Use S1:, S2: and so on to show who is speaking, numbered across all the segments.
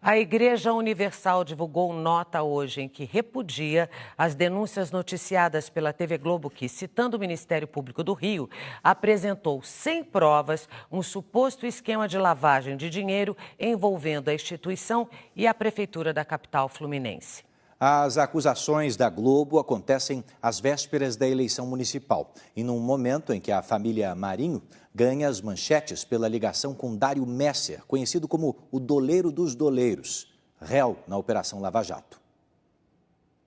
S1: A Igreja Universal divulgou nota hoje em que repudia as denúncias noticiadas pela TV Globo que, citando o Ministério Público do Rio, apresentou sem provas um suposto esquema de lavagem de dinheiro envolvendo a instituição e a Prefeitura da capital fluminense.
S2: As acusações da Globo acontecem às vésperas da eleição municipal e num momento em que a família Marinho ganha as manchetes pela ligação com Dário Messer, conhecido como o doleiro dos doleiros, réu na Operação Lava Jato.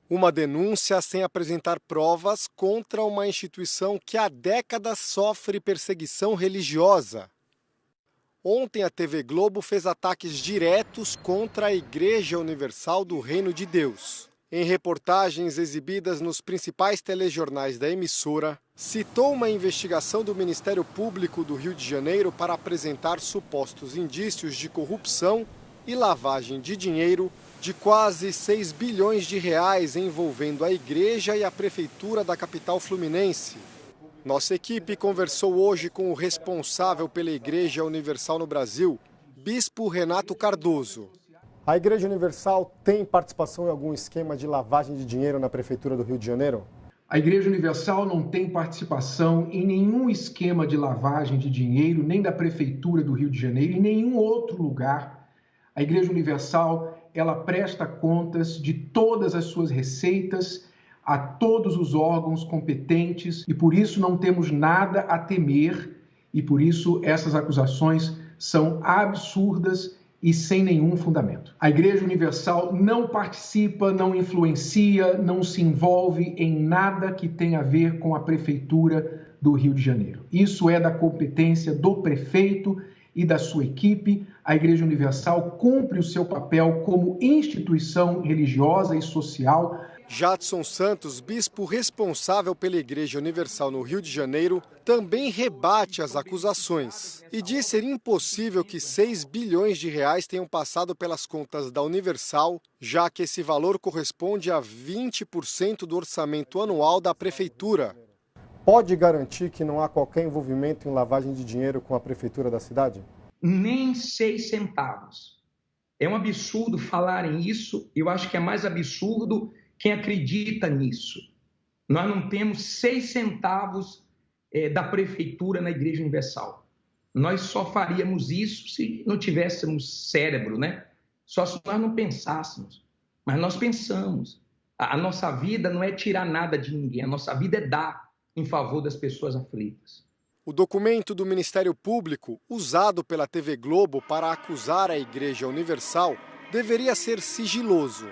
S3: Uma denúncia sem apresentar provas contra uma instituição que há décadas sofre perseguição religiosa. Ontem a TV Globo fez ataques diretos contra a Igreja Universal do Reino de Deus. Em reportagens exibidas nos principais telejornais da emissora, citou uma investigação do Ministério Público do Rio de Janeiro para apresentar supostos indícios de corrupção e lavagem de dinheiro de quase 6 bilhões de reais envolvendo a Igreja e a Prefeitura da capital fluminense. Nossa equipe conversou hoje com o responsável pela Igreja Universal no Brasil, Bispo Renato Cardoso. A Igreja Universal tem participação em algum esquema de lavagem de dinheiro na Prefeitura do Rio de Janeiro?
S4: A Igreja Universal não tem participação em nenhum esquema de lavagem de dinheiro, nem da Prefeitura do Rio de Janeiro, em nenhum outro lugar. A Igreja Universal, ela presta contas de todas as suas receitas a todos os órgãos competentes e por isso não temos nada a temer e por isso essas acusações são absurdas e sem nenhum fundamento. A Igreja Universal não participa, não influencia, não se envolve em nada que tenha a ver com a Prefeitura do Rio de Janeiro. Isso é da competência do prefeito e da sua equipe. A Igreja Universal cumpre o seu papel como instituição religiosa e social.
S3: Jadson Santos, bispo responsável pela Igreja Universal no Rio de Janeiro, também rebate as acusações e diz ser impossível que 6 bilhões de reais tenham passado pelas contas da Universal, já que esse valor corresponde a 20% do orçamento anual da Prefeitura. Pode garantir que não há qualquer envolvimento em lavagem de dinheiro com a Prefeitura da cidade?
S5: Nem 6 centavos. É um absurdo falarem isso, eu acho que é mais absurdo quem acredita nisso. Nós não temos 6 centavos da Prefeitura na Igreja Universal. Nós só faríamos isso se não tivéssemos cérebro, né? Só se nós não pensássemos. Mas nós pensamos. A nossa vida não é tirar nada de ninguém, a nossa vida é dar em favor das pessoas aflitas.
S3: O documento do Ministério Público, usado pela TV Globo para acusar a Igreja Universal, deveria ser sigiloso.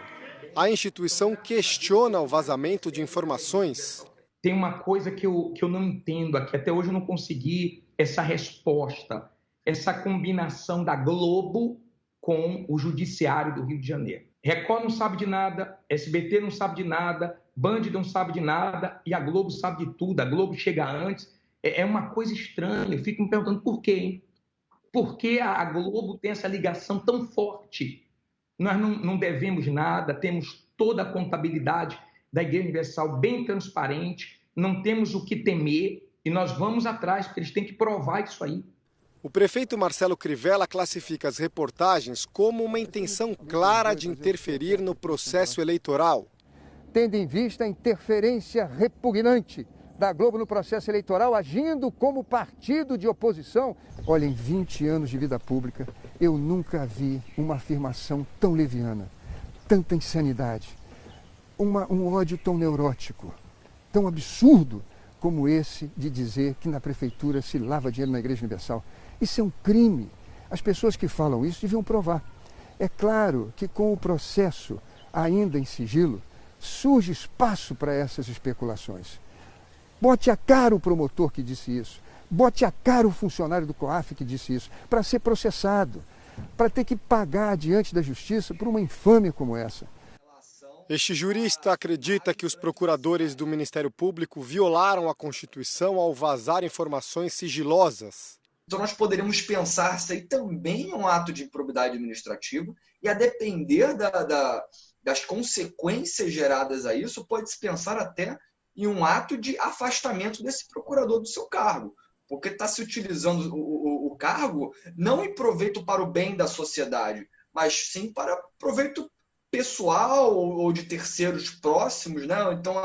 S3: A instituição questiona o vazamento de informações.
S5: Tem uma coisa que eu não entendo aqui, até hoje eu não consegui essa resposta, essa combinação da Globo com o Judiciário do Rio de Janeiro. Record não sabe de nada, SBT não sabe de nada, Band não sabe de nada e a Globo sabe de tudo, a Globo chega antes. É uma coisa estranha, eu fico me perguntando por quê, hein? Por que a Globo tem essa ligação tão forte? Nós não devemos nada, temos toda a contabilidade da Igreja Universal bem transparente, não temos o que temer e nós vamos atrás, porque eles têm que provar isso aí.
S3: O prefeito Marcelo Crivella classifica as reportagens como uma intenção clara de interferir no processo eleitoral.
S6: Tendo em vista a interferência repugnante da Globo no processo eleitoral, agindo como partido de oposição. Olha, em 20 anos de vida pública, eu nunca vi uma afirmação tão leviana, tanta insanidade, um ódio tão neurótico, tão absurdo como esse de dizer que na Prefeitura se lava dinheiro na Igreja Universal. Isso é um crime. As pessoas que falam isso deviam provar. É claro que com o processo ainda em sigilo, surge espaço para essas especulações. Bote a cara o promotor que disse isso, bote a cara o funcionário do COAF que disse isso, para ser processado, para ter que pagar diante da justiça por uma infâmia como essa.
S3: Este jurista acredita que os procuradores do Ministério Público violaram a Constituição ao vazar informações sigilosas.
S7: Então nós poderíamos pensar isso aí também é um ato de improbidade administrativa e a depender das consequências geradas a isso, pode-se pensar até em um ato de afastamento desse procurador do seu cargo, porque está se utilizando o cargo não em proveito para o bem da sociedade, mas sim para proveito pessoal ou de terceiros próximos, né? Então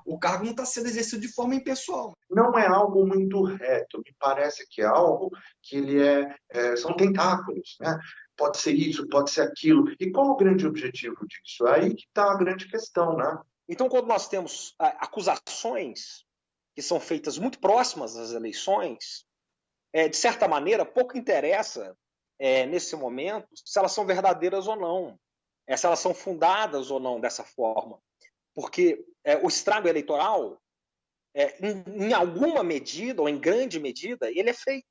S7: o cargo não está sendo exercido de forma impessoal.
S8: Não é algo muito reto, me parece que é algo que são tentáculos, né? Pode ser isso, pode ser aquilo. E qual o grande objetivo disso? É aí que está a grande questão, né?
S9: Então, quando nós temos acusações que são feitas muito próximas às eleições, de certa maneira, pouco interessa, nesse momento, se elas são verdadeiras ou não, se elas são fundadas ou não dessa forma. Porque o estrago eleitoral, em alguma medida, ou em grande medida, ele é feito.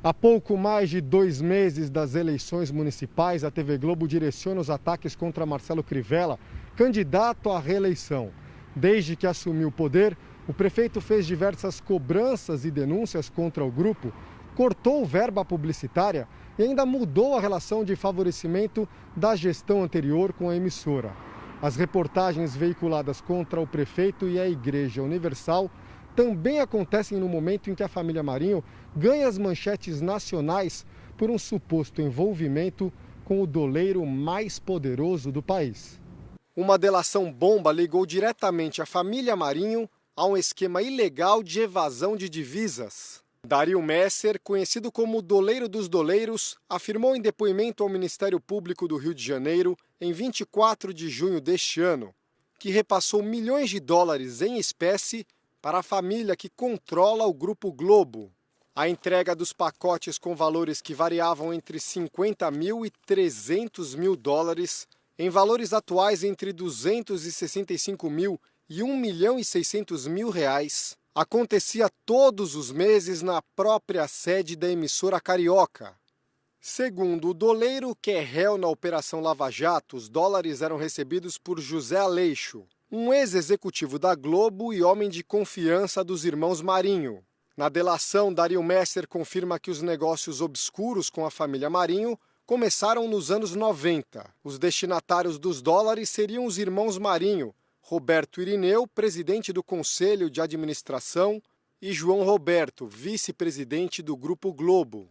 S3: Há pouco mais de 2 meses das eleições municipais, a TV Globo direciona os ataques contra Marcelo Crivella, candidato à reeleição. Desde que assumiu o poder, o prefeito fez diversas cobranças e denúncias contra o grupo, cortou verba publicitária e ainda mudou a relação de favorecimento da gestão anterior com a emissora. As reportagens veiculadas contra o prefeito e a Igreja Universal também acontecem no momento em que a família Marinho ganha as manchetes nacionais por um suposto envolvimento com o doleiro mais poderoso do país. Uma delação bomba ligou diretamente a família Marinho a um esquema ilegal de evasão de divisas. Dario Messer, conhecido como o doleiro dos doleiros, afirmou em depoimento ao Ministério Público do Rio de Janeiro, em 24 de junho deste ano, que repassou milhões de dólares em espécie para a família que controla o Grupo Globo. A entrega dos pacotes com valores que variavam entre 50 mil e 300 mil dólares, em valores atuais entre 265 mil e 1 milhão e 600 mil reais, acontecia todos os meses na própria sede da emissora carioca. Segundo o doleiro, que é réu na Operação Lava Jato, os dólares eram recebidos por José Aleixo, um ex-executivo da Globo e homem de confiança dos irmãos Marinho. Na delação, Dario Messer confirma que os negócios obscuros com a família Marinho começaram nos anos 90. Os destinatários dos dólares seriam os irmãos Marinho, Roberto Irineu, presidente do Conselho de Administração, e João Roberto, vice-presidente do Grupo Globo.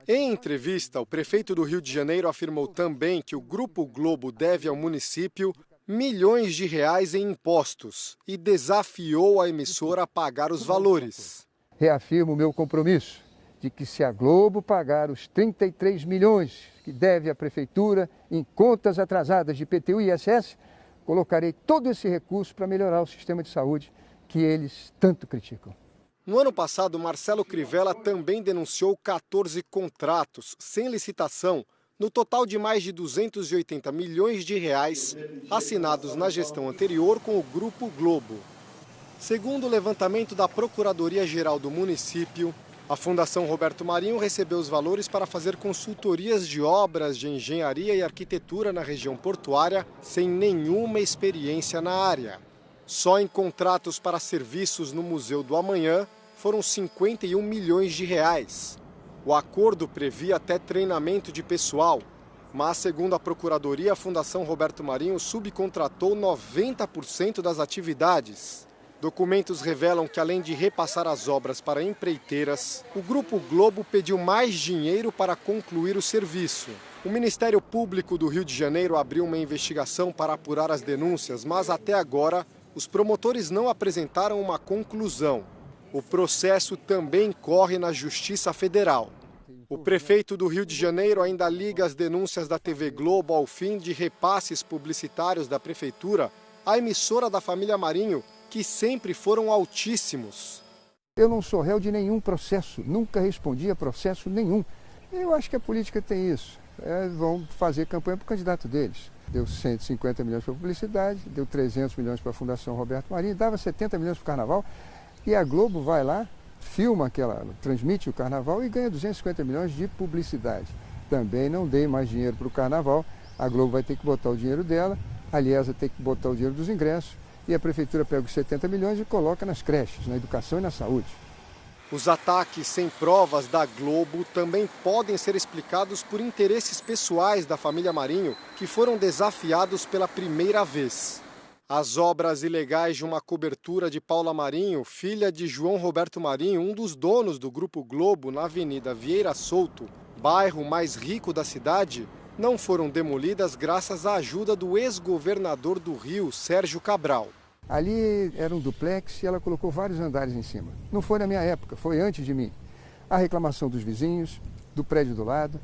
S3: Em entrevista, o prefeito do Rio de Janeiro afirmou também que o Grupo Globo deve ao município milhões de reais em impostos e desafiou a emissora a pagar os valores.
S6: Reafirmo o meu compromisso de que se a Globo pagar os 33 milhões que deve à Prefeitura em contas atrasadas de IPTU e ISS, colocarei todo esse recurso para melhorar o sistema de saúde que eles tanto criticam.
S3: No ano passado, Marcelo Crivella também denunciou 14 contratos sem licitação, no total de mais de 280 milhões de reais, assinados na gestão anterior com o Grupo Globo. Segundo o levantamento da Procuradoria-Geral do município, a Fundação Roberto Marinho recebeu os valores para fazer consultorias de obras de engenharia e arquitetura na região portuária sem nenhuma experiência na área. Só em contratos para serviços no Museu do Amanhã foram 51 milhões de reais. O acordo previa até treinamento de pessoal, mas, segundo a Procuradoria, a Fundação Roberto Marinho subcontratou 90% das atividades. Documentos revelam que, além de repassar as obras para empreiteiras, o Grupo Globo pediu mais dinheiro para concluir o serviço. O Ministério Público do Rio de Janeiro abriu uma investigação para apurar as denúncias, mas até agora os promotores não apresentaram uma conclusão. O processo também corre na Justiça Federal. O prefeito do Rio de Janeiro ainda liga as denúncias da TV Globo ao fim de repasses publicitários da prefeitura à emissora da família Marinho, que sempre foram altíssimos.
S6: Eu não sou réu de nenhum processo, nunca respondi a processo nenhum. Eu acho que a política tem isso. Vão fazer campanha para o candidato deles. Deu 150 milhões para a publicidade, deu 300 milhões para a Fundação Roberto Marinho, dava 70 milhões para o Carnaval. E a Globo vai lá, filma transmite o Carnaval e ganha 250 milhões de publicidade. Também não dei mais dinheiro para o Carnaval, a Globo vai ter que botar o dinheiro dela, a Liesa tem que botar o dinheiro dos ingressos e a Prefeitura pega os 70 milhões e coloca nas creches, na educação e na saúde.
S3: Os ataques sem provas da Globo também podem ser explicados por interesses pessoais da família Marinho, que foram desafiados pela primeira vez. As obras ilegais de uma cobertura de Paula Marinho, filha de João Roberto Marinho, um dos donos do Grupo Globo, na Avenida Vieira Souto, bairro mais rico da cidade, não foram demolidas graças à ajuda do ex-governador do Rio, Sérgio Cabral.
S6: Ali era um duplex e ela colocou vários andares em cima. Não foi na minha época, foi antes de mim. A reclamação dos vizinhos, do prédio do lado.